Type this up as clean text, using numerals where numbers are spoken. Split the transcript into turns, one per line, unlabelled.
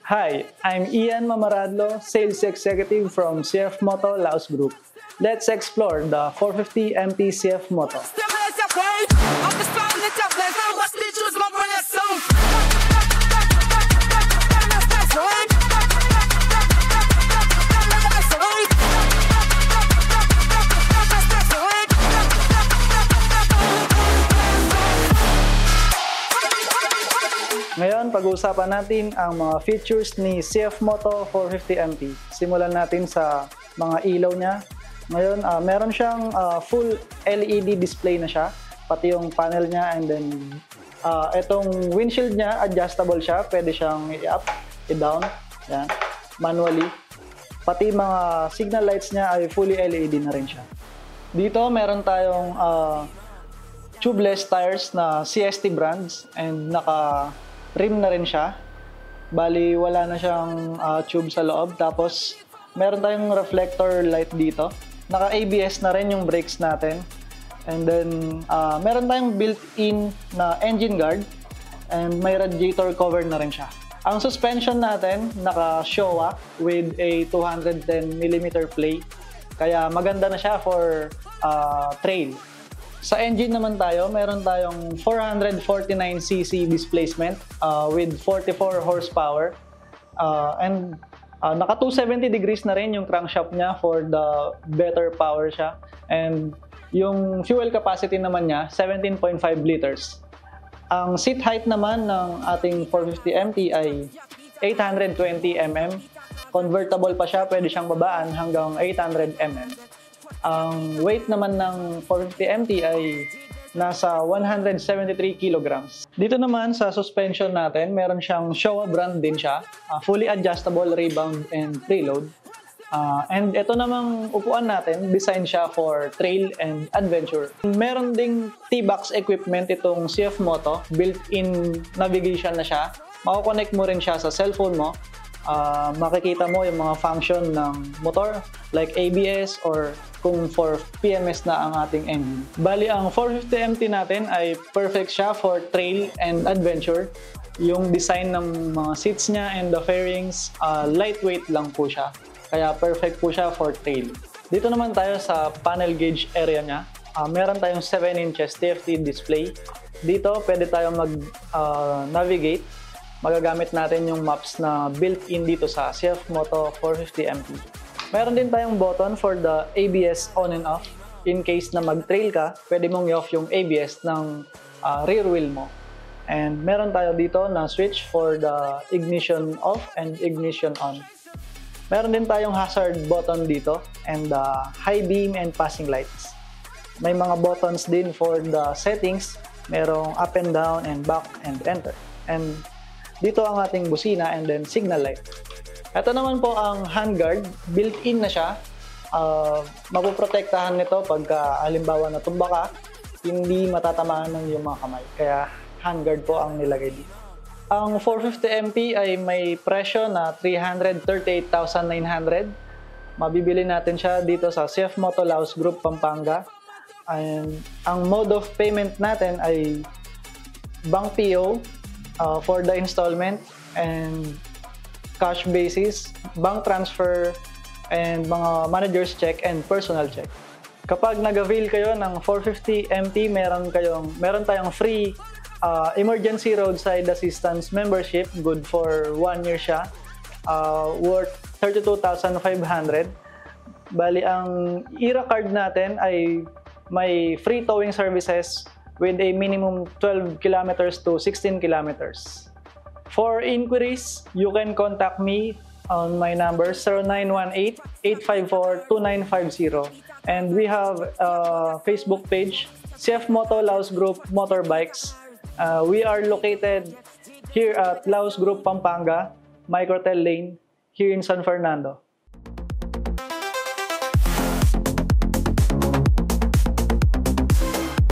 Hi, I'm Ian Mamaradlo, Sales Executive from CF Moto Laos Group. Let's explore the 450 MT CF Moto. Ngayon, pag-uusapan natin ang mga features ni CF Moto 450 MT. Simulan natin sa mga ilaw niya. Ngayon, meron siyang full LED display na siya, pati yung panel niya, and then itong windshield niya, adjustable siya. Pwede siyang i-up, i-down, yan, manually. Pati mga signal lights niya ay fully LED na rin siya. Dito, meron tayong tubeless tires na CST brands and naka-rim na rin siya. Bali, wala na siyang tube sa loob. Tapos, meron tayong reflector light dito. Naka-ABS na rin yung brakes natin. And then, meron tayong built-in na engine guard. And may radiator cover na rin siya. Ang suspension natin, naka-Showa with a 210mm play. Kaya maganda na siya for trail. Sa engine naman tayo, meron tayong 449cc displacement with 44 horsepower. And naka 270 degrees na rin yung crankshaft niya for the better power siya. And yung fuel capacity naman niya, 17.5 liters. Ang seat height naman ng ating 450 MT ay 820mm. Convertible pa siya, pwede siyang babaan hanggang 800mm. Ang weight naman ng 450 MT ay nasa 173 kilograms. Dito naman sa suspension natin, meron siyang Showa brand din siya. Fully adjustable rebound and preload. And ito namang upuan natin, design siya for trail and adventure. Meron ding T-Box equipment itong CF Moto. Built-in navigation na siya. Mako-connect mo rin siya sa cellphone mo. Makikita mo yung mga function ng motor like ABS or kung for PMS na ang ating engine. Bali, ang 450 MT natin ay perfect siya for trail and adventure. Yung design ng mga seats niya and the fairings, lightweight lang po siya. Kaya perfect po siya for trail. Dito naman tayo sa panel gauge area niya. Meron tayong 7 inches TFT display. Dito, pwede tayong mag-navigate. Magagamit natin yung maps na built-in dito sa CF Moto 450 MT. Meron din tayong button for the ABS on and off. In case na mag-trail ka, pwede mong i-off yung ABS ng rear wheel mo. And meron tayo dito na switch for the ignition off and ignition on. Meron din tayong hazard button dito and the high beam and passing lights. May mga buttons din for the settings. Merong up and down and back and enter. And dito ang ating busina and then signal light. Ito naman po ang handguard. Built-in na siya. Mapoprotektahan nito pagka halimbawa natumba ka, hindi matatamaan ng iyong mga kamay. Kaya handguard po ang nilagay dito. Ang 450 MT ay may presyo na 338,900. Mabibili natin siya dito sa CF Moto Laos Group, Pampanga. And ang mode of payment natin ay bank PO for the installment and cash basis, bank transfer, and mga manager's check and personal check. Kapag nag-avail kayo ng 450 MT, meron tayong free emergency roadside assistance membership. Good for 1 year siya. Worth 32,500. Bali, ang ERA card natin ay may free towing services with a minimum 12 kilometers to 16 kilometers. For inquiries, you can contact me on my number 0918-854-2950. And we have a Facebook page, CF Moto Laos Group Motorbikes. We are located here at Laos Group Pampanga, Microtel Lane, here in San Fernando.